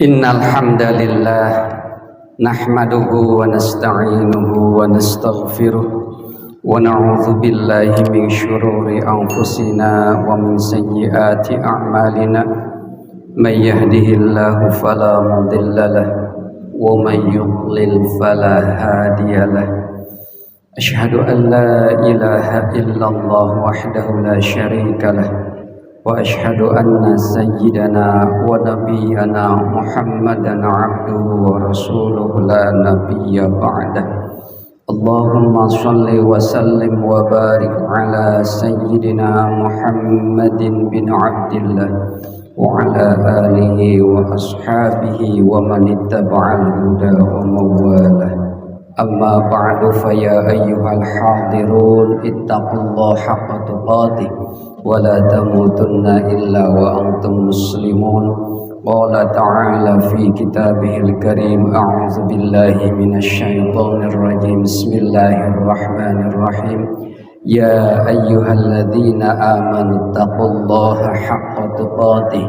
Innal hamdalillah nahmaduhu wa nasta'inuhu wa nastaghfiruh wa na'udzu billahi min syururi anfusina wa min sayyiati a'malina may yahdihillahu fala mudilla lahu wa may yudlil fala hadiya lahu. Asyhadu an la ilaha illallah wahdahu la syarika lahu wa asyhadu anna sayyidana wa nabiyyana Muhammadan abduhu wa rasuluhu la nabiyya ba'dah. Allahumma shalli wa sallim wa barik ala sayyidina Muhammadin bin Abdillah wa ala alihi wa ashabihi wa man ittaba'al huda wa mawalah. Amma ba'du fa ya ayyuhal hadirun ittaqullaha haqqa tuqatih wa la tamutunna illa wa antum muslimun. Qala ta'ala fi kitabihil karim a'udzu billahi minasy syaithanir rajim. Bismillahirrahmanirrahim. Ya ayyuhalladzina amanu taqullaha haqqa tuqatih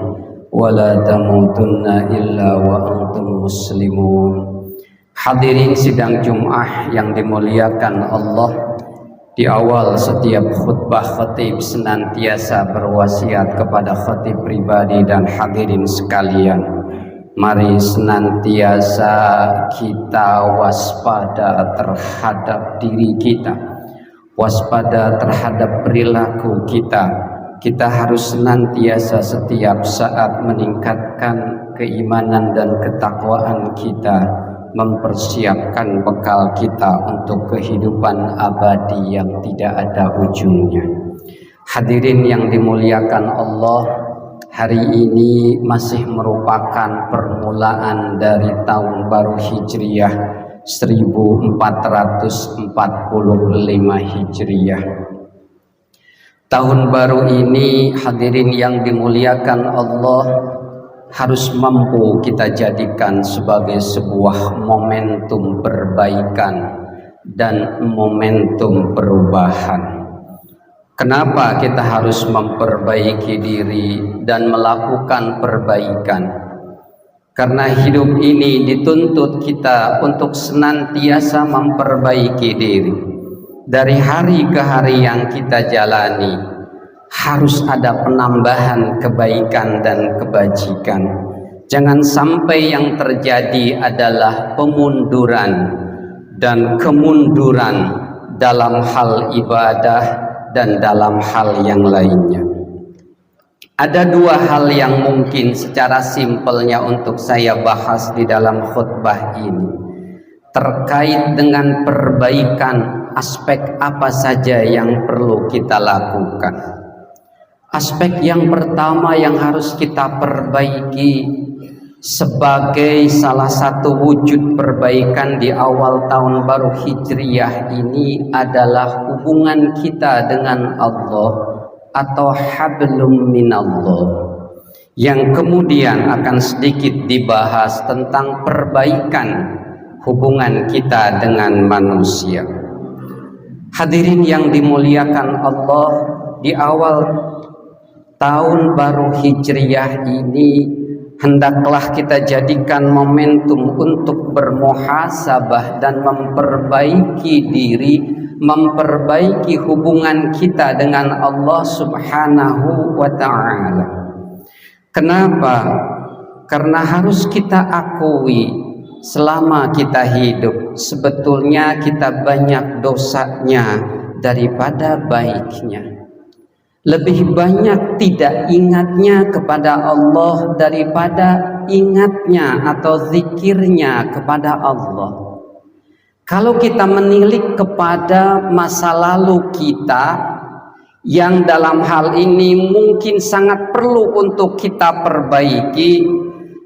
wa la tamutunna illa wa antum muslimun. Hadirin sidang Jum'ah yang dimuliakan Allah, di awal setiap khutbah khatib senantiasa berwasiat kepada khatib pribadi dan hadirin sekalian, mari senantiasa kita waspada terhadap diri kita, waspada terhadap perilaku kita. Kita harus senantiasa setiap saat meningkatkan keimanan dan ketakwaan kita, mempersiapkan bekal kita untuk kehidupan abadi yang tidak ada ujungnya. Hadirin yang dimuliakan Allah, hari ini masih merupakan permulaan dari tahun baru Hijriyah 1445 Hijriyah. Tahun baru ini, hadirin yang dimuliakan Allah, harus mampu kita jadikan sebagai sebuah momentum perbaikan dan momentum perubahan. Kenapa kita harus memperbaiki diri dan melakukan perbaikan? Karena hidup ini dituntut kita untuk senantiasa memperbaiki diri. Dari hari ke hari yang kita jalani, harus ada penambahan kebaikan dan kebajikan. Jangan sampai yang terjadi adalah pemunduran dan kemunduran dalam hal ibadah dan dalam hal yang lainnya. Ada dua hal yang mungkin secara simpelnya untuk saya bahas di dalam khutbah ini, terkait dengan perbaikan. Aspek apa saja yang perlu kita lakukan? Aspek yang pertama yang harus kita perbaiki sebagai salah satu wujud perbaikan di awal tahun baru Hijriyah ini adalah hubungan kita dengan Allah atau hablum minallah, yang kemudian akan sedikit dibahas tentang perbaikan hubungan kita dengan manusia. Hadirin yang dimuliakan Allah, di awal tahun baru Hijriyah ini hendaklah kita jadikan momentum untuk bermuhasabah dan memperbaiki diri, memperbaiki hubungan kita dengan Allah Subhanahu wa ta'ala. Kenapa? Karena harus kita akui, selama kita hidup sebetulnya kita banyak dosanya daripada baiknya. Lebih banyak tidak ingatnya kepada Allah daripada ingatnya atau zikirnya kepada Allah. Kalau kita menilik kepada masa lalu kita, yang dalam hal ini mungkin sangat perlu untuk kita perbaiki,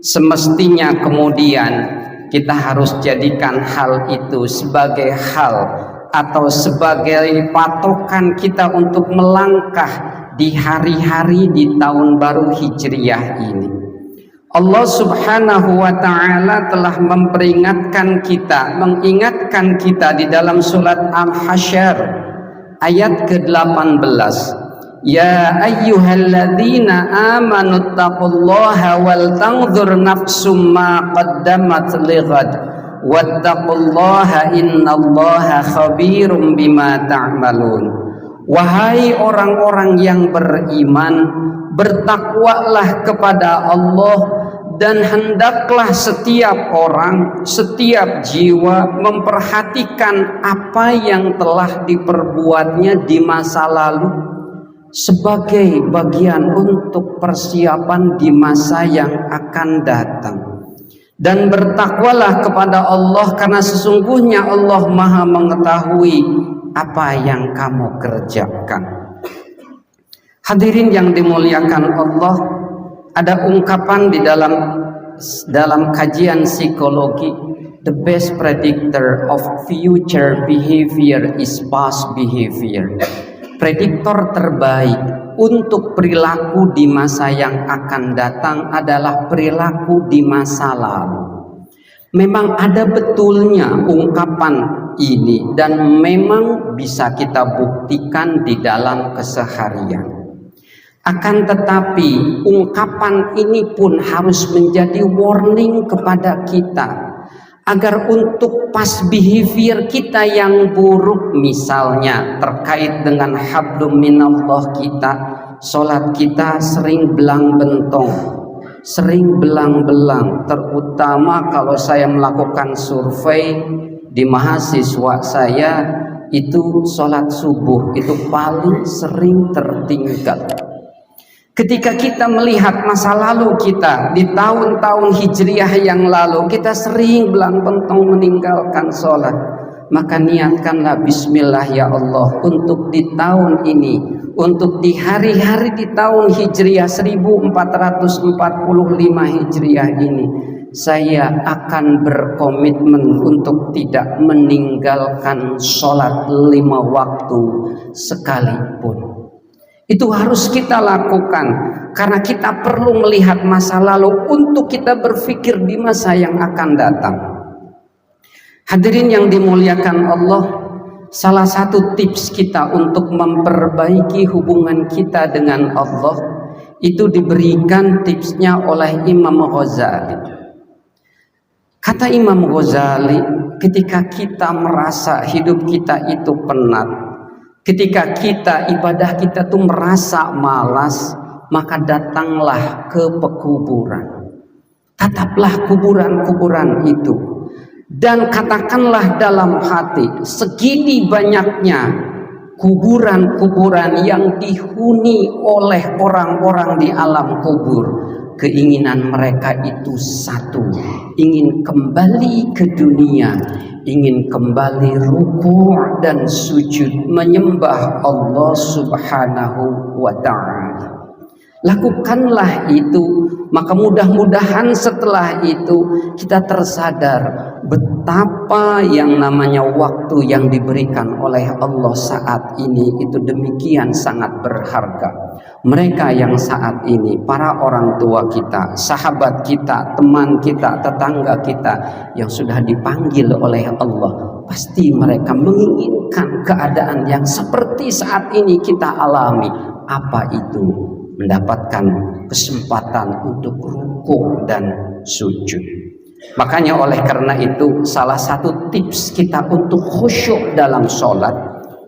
semestinya kemudian kita harus jadikan hal itu sebagai hal atau sebagai patokan kita untuk melangkah di hari-hari di tahun baru Hijriyah ini. Allah Subhanahu wa ta'ala telah memperingatkan kita, mengingatkan kita di dalam surat Al-Hasyr ayat ke-18. Ya ayyuhalladzina amanu taqullaha wal tanzur nafsum ma qaddamat lighad wattaqullaha innallaha khabirum bima ta'malun. Wahai orang-orang yang beriman, bertakwalah kepada Allah, dan hendaklah setiap orang, setiap jiwa memperhatikan apa yang telah diperbuatnya di masa lalu sebagai bagian untuk persiapan di masa yang akan datang. Dan bertakwalah kepada Allah, karena sesungguhnya Allah Maha mengetahui apa yang kamu kerjakan. Hadirin yang dimuliakan Allah, ada ungkapan di dalam kajian psikologi, the best predictor of future behavior is past behavior. Prediktor terbaik untuk perilaku di masa yang akan datang adalah perilaku di masa lalu. Memang ada betulnya ungkapan ini, dan memang bisa kita buktikan di dalam keseharian. Akan tetapi ungkapan ini pun harus menjadi warning kepada kita, agar untuk past behavior kita yang buruk, misalnya terkait dengan hablum minallah kita, sholat kita sering belang-bentong, sering belang-belang. Terutama kalau saya melakukan survei di mahasiswa saya, itu sholat subuh itu paling sering tertinggal. Ketika kita melihat masa lalu kita di tahun-tahun hijriah yang lalu, kita sering belang-bentong meninggalkan sholat. Maka niatkanlah bismillah ya Allah, untuk di tahun ini, untuk di hari-hari di tahun hijriah 1445 hijriah ini, saya akan berkomitmen untuk tidak meninggalkan sholat 5 waktu sekalipun. Itu harus kita lakukan, karena kita perlu melihat masa lalu untuk kita berpikir di masa yang akan datang. Hadirin yang dimuliakan Allah, salah satu tips kita untuk memperbaiki hubungan kita dengan Allah itu diberikan tipsnya oleh Imam Ghazali. Kata Imam Ghazali, ketika kita merasa hidup kita itu penat, ketika kita ibadah kita tuh merasa malas, maka datanglah ke pekuburan. Tataplah kuburan-kuburan itu, dan katakanlah dalam hati, segini banyaknya kuburan-kuburan yang dihuni oleh orang-orang di alam kubur, keinginan mereka itu satu, ingin kembali ke dunia, ingin kembali ruku' dan sujud menyembah Allah Subhanahu wa ta'ala. Lakukanlah itu, maka mudah-mudahan setelah itu kita tersadar betapa yang namanya waktu yang diberikan oleh Allah saat ini itu demikian sangat berharga. Mereka yang saat ini, para orang tua kita, sahabat kita, teman kita, tetangga kita yang sudah dipanggil oleh Allah, pasti mereka menginginkan keadaan yang seperti saat ini kita alami. Apa itu? Mendapatkan kesempatan untuk ruku' dan sujud. Makanya oleh karena itu, salah satu tips kita untuk khusyuk dalam sholat,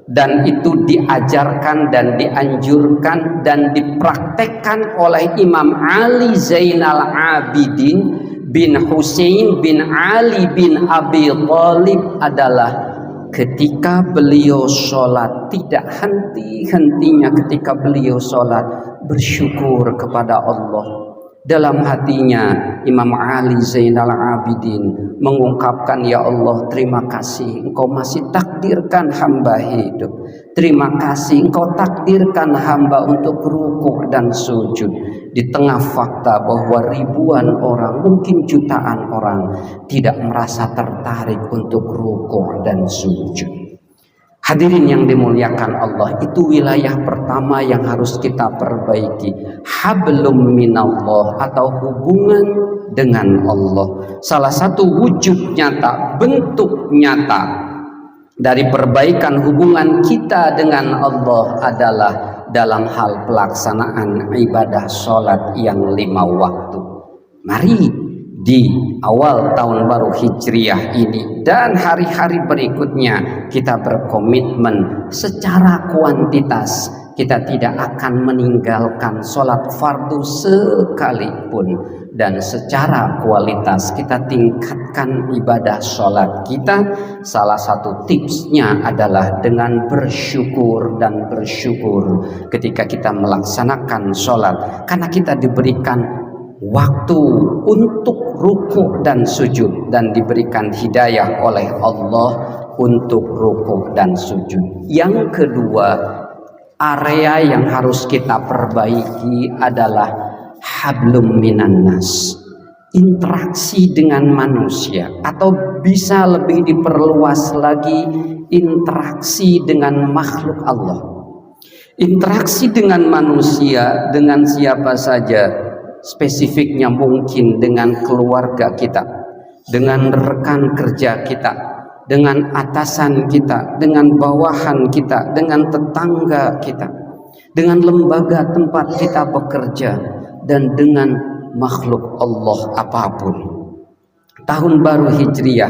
dan itu diajarkan dan dianjurkan dan dipraktekkan oleh Imam Ali Zainal Abidin bin Husain bin Ali bin Abi Thalib, adalah ketika beliau sholat, tidak henti-hentinya ketika beliau sholat bersyukur kepada Allah. Dalam hatinya Imam Ali Zainal Abidin mengungkapkan, ya Allah, terima kasih Engkau masih takdirkan hamba hidup. Terima kasih Engkau takdirkan hamba untuk rukuk dan sujud. Di tengah fakta bahwa ribuan orang, mungkin jutaan orang tidak merasa tertarik untuk rukuk dan sujud. Hadirin yang dimuliakan Allah, itu wilayah pertama yang harus kita perbaiki. Hablum minallah, atau hubungan dengan Allah. Salah satu wujud nyata, bentuk nyata dari perbaikan hubungan kita dengan Allah adalah dalam hal pelaksanaan ibadah sholat yang 5 waktu. Mari di awal tahun baru Hijriah ini dan hari-hari berikutnya kita berkomitmen secara kuantitas kita tidak akan meninggalkan sholat fardu sekalipun, dan secara kualitas kita tingkatkan ibadah sholat kita. Salah satu tipsnya adalah dengan bersyukur dan bersyukur ketika kita melaksanakan sholat, karena kita diberikan waktu untuk ruku dan sujud dan diberikan hidayah oleh Allah untuk ruku dan sujud. Yang kedua, area yang harus kita perbaiki adalah hablum minan nas, interaksi dengan manusia, atau bisa lebih diperluas lagi, interaksi dengan makhluk Allah. Interaksi dengan manusia, dengan siapa saja, spesifiknya mungkin dengan keluarga kita, dengan rekan kerja kita, dengan atasan kita, dengan bawahan kita, dengan tetangga kita, dengan lembaga tempat kita bekerja, dan dengan makhluk Allah apapun. Tahun baru Hijriah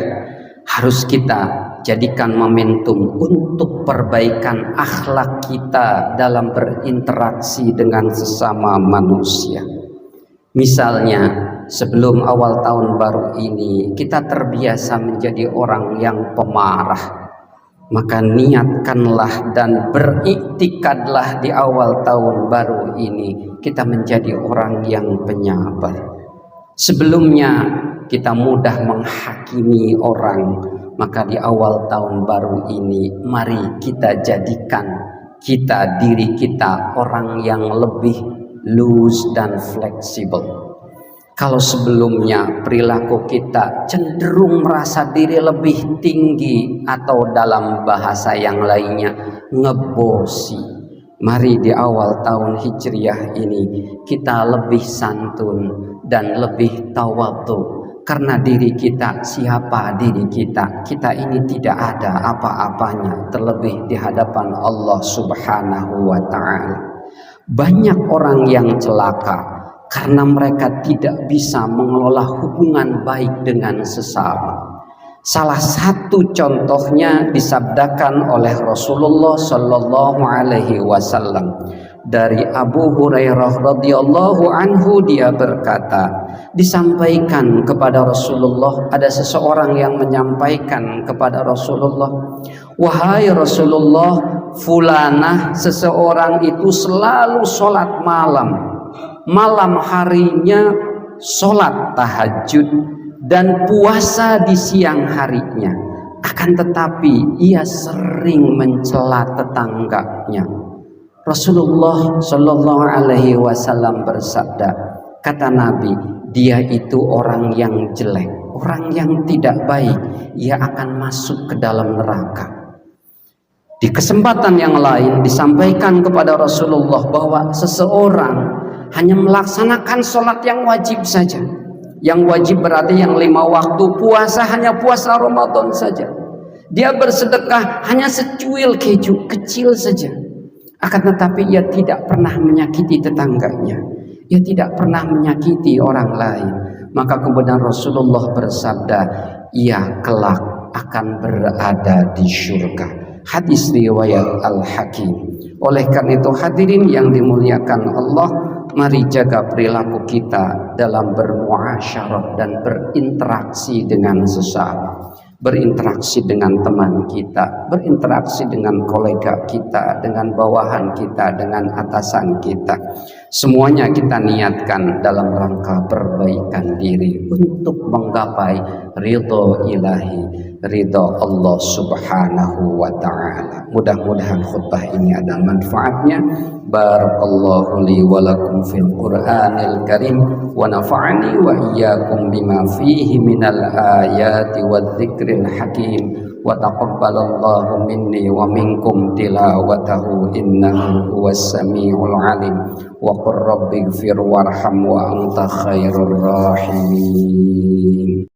harus kita jadikan momentum untuk perbaikan akhlak kita dalam berinteraksi dengan sesama manusia. Misalnya, sebelum awal tahun baru ini kita terbiasa menjadi orang yang pemarah, maka niatkanlah dan beriktikadlah di awal tahun baru ini kita menjadi orang yang penyabar. Sebelumnya kita mudah menghakimi orang, maka di awal tahun baru ini mari kita jadikan diri kita orang yang lebih loose dan fleksibel. Kalau sebelumnya perilaku kita cenderung merasa diri lebih tinggi, atau dalam bahasa yang lainnya ngebosi, mari di awal tahun Hijriah ini kita lebih santun dan lebih tawadhu. Karena diri kita, siapa diri kita? Kita ini tidak ada apa-apanya terlebih di hadapan Allah Subhanahu wa ta'ala. Banyak orang yang celaka karena mereka tidak bisa mengelola hubungan baik dengan sesama. Salah satu contohnya disabdakan oleh Rasulullah Shallallahu Alaihi Wasallam dari Abu Hurairah radhiyallahu anhu. Dia berkata, disampaikan kepada Rasulullah, ada seseorang yang menyampaikan kepada Rasulullah, wahai Rasulullah, fulanah seseorang itu selalu sholat malam harinya sholat tahajud dan puasa di siang harinya, akan tetapi ia sering mencela tetangganya. Rasulullah Shallallahu Alaihi Wasallam bersabda, kata Nabi, dia itu orang yang jelek, orang yang tidak baik, ia akan masuk ke dalam neraka. Di kesempatan yang lain disampaikan kepada Rasulullah bahwa seseorang hanya melaksanakan sholat yang wajib saja. Yang wajib berarti yang 5 waktu, puasa hanya puasa Ramadan saja. Dia bersedekah hanya secuil keju kecil saja. Akan tetapi ia tidak pernah menyakiti tetangganya, ia tidak pernah menyakiti orang lain. Maka kemudian Rasulullah bersabda, ia kelak akan berada di syurga. Hadis riwayat Al-Hakim. Oleh karena itu hadirin yang dimuliakan Allah, mari jaga perilaku kita dalam bermuasyarah dan berinteraksi dengan sesama, berinteraksi dengan teman kita, berinteraksi dengan kolega kita, dengan bawahan kita, dengan atasan kita. Semuanya kita niatkan dalam rangka perbaikan diri untuk menggapai ridho ilahi, ridho Allah Subhanahu wa ta'ala. Mudah-mudahan khutbah ini ada manfaatnya. Barakallahu li wa lakum fil Qur'anil Karim wa nafa'ani wa iyyakum bima fihi minal ayati wadh-dhikril hakim wa taqabbalallahu minni wa minkum tilawatahu innahu huwas samiul alim wa qur rabbighfir warham wa anta khairur rahimin.